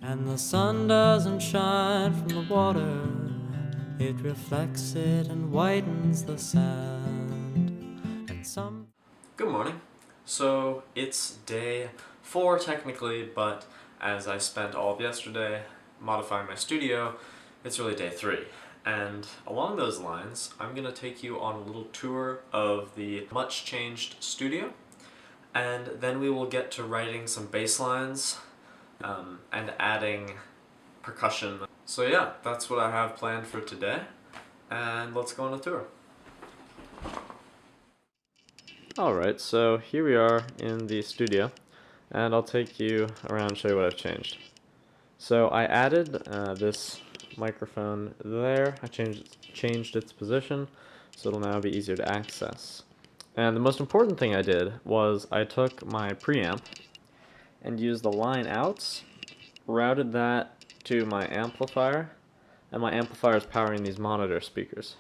And the sun doesn't shine from the water, it reflects it and whitens the sand. And some... Good morning. So it's day 4 technically, but as I spent all of yesterday modifying my studio, it's really day 3. And along those lines, I'm going to take you on a little tour of the much changed studio, and then we will get to writing some bass lines and adding percussion. So yeah, that's what I have planned for today, and let's go on a tour. Alright, so here we are in the studio, and I'll take you around and show you what I've changed. So I added this microphone there. I changed its position, so it'll now be easier to access. And the most important thing I did was I took my preamp and used the line outs, routed that to my amplifier, and my amplifier is powering these monitor speakers.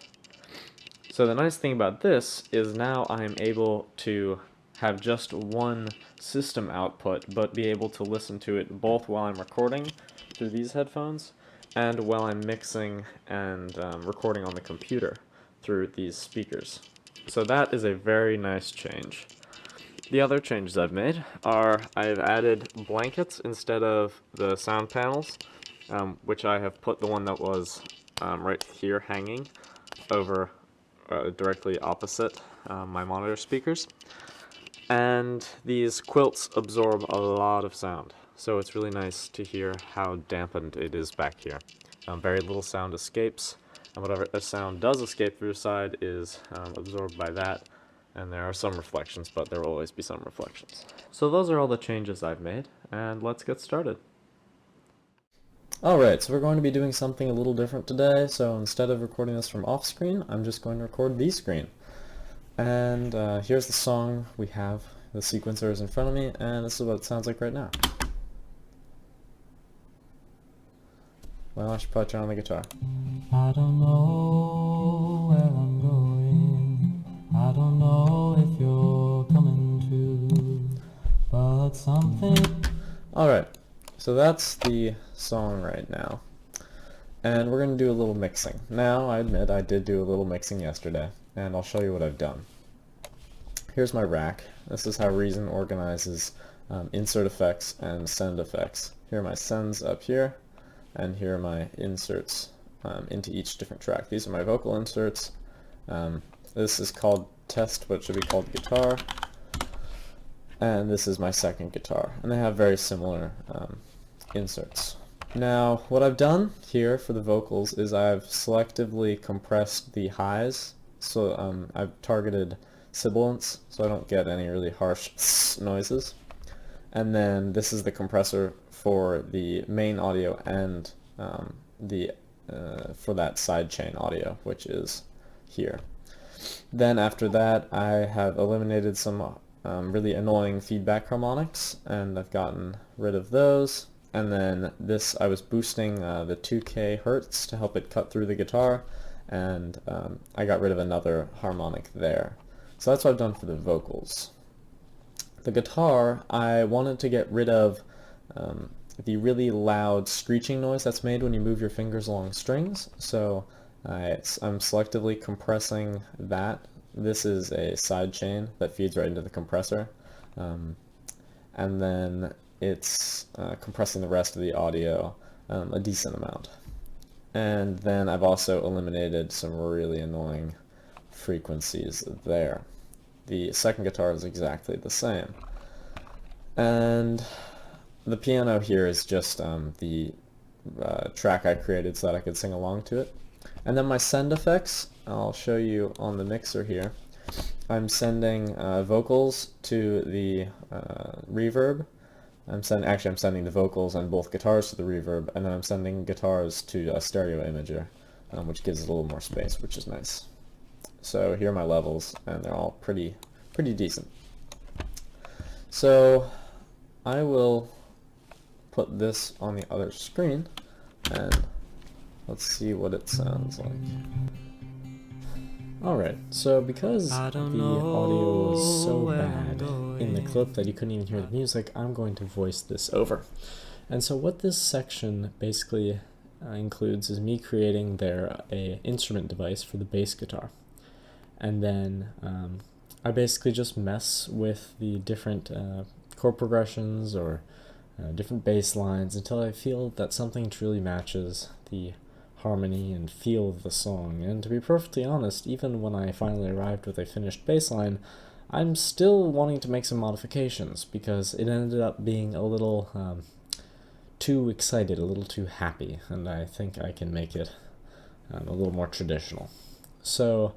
So the nice thing about this is now I'm able to have just one system output, but be able to listen to it both while I'm recording through these headphones and while I'm mixing and recording on the computer through these speakers. So that is a very nice change. The other changes I've made are I've added blankets instead of the sound panels, which I have put the one that was right here hanging over directly opposite my monitor speakers. And these quilts absorb a lot of sound, so it's really nice to hear how dampened it is back here. Very little sound escapes, and whatever sound does escape through the side is absorbed by that, and there are some reflections, but there will always be some reflections. So those are all the changes I've made, and let's get started. Alright, so we're going to be doing something a little different today, so instead of recording this from off screen, I'm just going to record the screen. And here's the song we have. The sequencer is in front of me, and this is what it sounds like right now. Well, I should probably turn on the guitar. I don't know where I'm going, I don't know if you're coming too, but something... Alright, so that's the song right now. And we're going to do a little mixing. Now, I admit I did do a little mixing yesterday, and I'll show you what I've done. Here's my rack. This is how Reason organizes insert effects and send effects. Here are my sends up here, and here are my inserts into each different track. These are my vocal inserts. This is called test, but it should be called guitar. And this is my second guitar. And they have very similar inserts. Now, what I've done here for the vocals is I've selectively compressed the highs. So I've targeted sibilants, so I don't get any really harsh noises. And then this is the compressor for the main audio and for that sidechain audio, which is here. Then after that, I have eliminated some really annoying feedback harmonics, and I've gotten rid of those. And then this, I was boosting the 2K hertz to help it cut through the guitar, and I got rid of another harmonic there. So that's what I've done for the vocals. The guitar, I wanted to get rid of the really loud screeching noise that's made when you move your fingers along strings, so I'm selectively compressing that. This is a side chain that feeds right into the compressor, and then it's compressing the rest of the audio a decent amount. And then I've also eliminated some really annoying frequencies there. The second guitar is exactly the same. And the piano here is just the track I created so that I could sing along to it. And then my send effects, I'll show you on the mixer here. I'm sending vocals to the reverb. I'm sending the vocals and both guitars to the reverb, and then I'm sending guitars to a stereo imager, which gives it a little more space, which is nice. So here are my levels, and they're all pretty decent. So I will put this on the other screen, and let's see what it sounds like. Alright, so because the audio was so bad in the clip that you couldn't even hear the music, I'm going to voice this over. And so what this section basically includes is me creating a instrument device for the bass guitar. And then I basically just mess with the different chord progressions or different bass lines until I feel that something truly matches the harmony and feel of the song. And to be perfectly honest, even when I finally arrived with a finished bass line, I'm still wanting to make some modifications because it ended up being a little too excited, a little too happy, and I think I can make it a little more traditional. So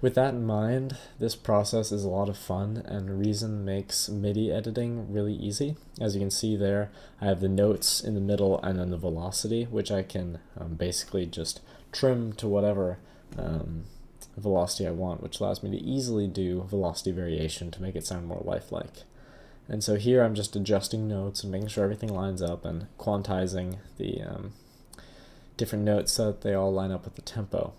with that in mind, this process is a lot of fun, and Reason makes MIDI editing really easy. As you can see there, I have the notes in the middle and then the velocity, which I can basically just trim to whatever velocity I want, which allows me to easily do velocity variation to make it sound more lifelike. And so here I'm just adjusting notes and making sure everything lines up and quantizing the different notes so that they all line up with the tempo.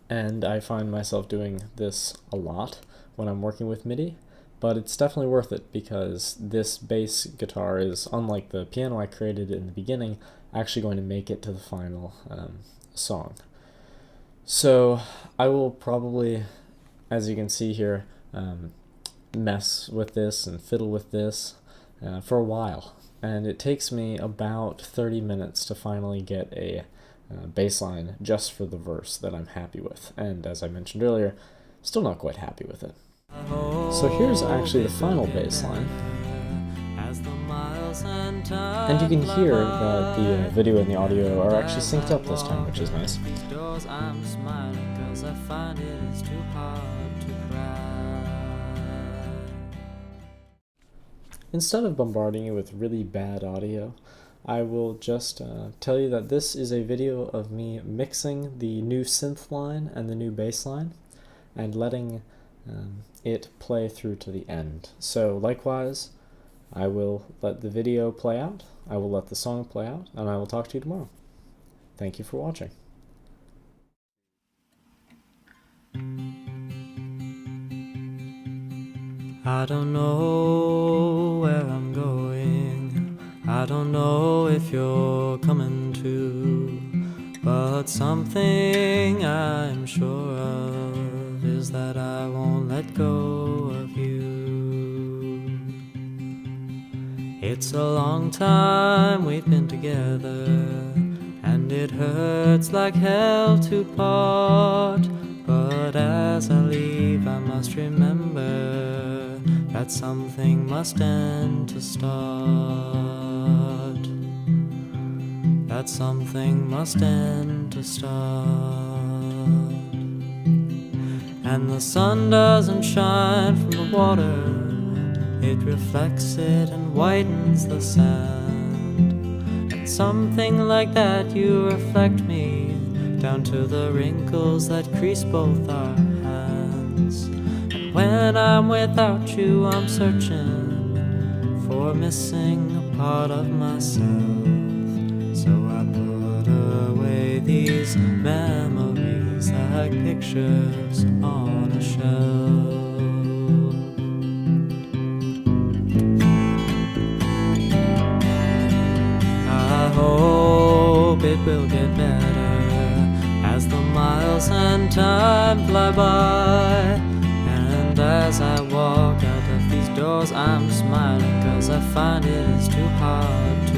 And I find myself doing this a lot when I'm working with MIDI, but it's definitely worth it because this bass guitar is, unlike the piano I created in the beginning, actually going to make it to the final song. So I will probably, as you can see here, mess with this and fiddle with this for a while, and it takes me about 30 minutes to finally get a bass line just for the verse that I'm happy with, and as I mentioned earlier, still not quite happy with it. So here's actually the final bass line, and you can hear that the video and the audio are actually synced up this time, which is nice. Instead of bombarding you with really bad audio, I will just tell you that this is a video of me mixing the new synth line and the new bass line and letting it play through to the end. So likewise, I will let the video play out, I will let the song play out, and I will talk to you tomorrow. Thank you for watching. I don't know where I'm going, I don't know if you're coming too, but something I'm sure of is that I won't let go of you. It's a long time we've been together, and it hurts like hell to part, but as I leave I must remember that something must end to start. That something must end to start. And the sun doesn't shine from the water, it reflects it and whitens the sand. And something like that, you reflect me down to the wrinkles that crease both our hands. When I'm without you, I'm searching for missing a part of myself. So I put away these memories like pictures on a shelf. I hope it will get better as the miles and time fly by. And as I walk out of these doors, I'm smiling 'cause I find it is too hard to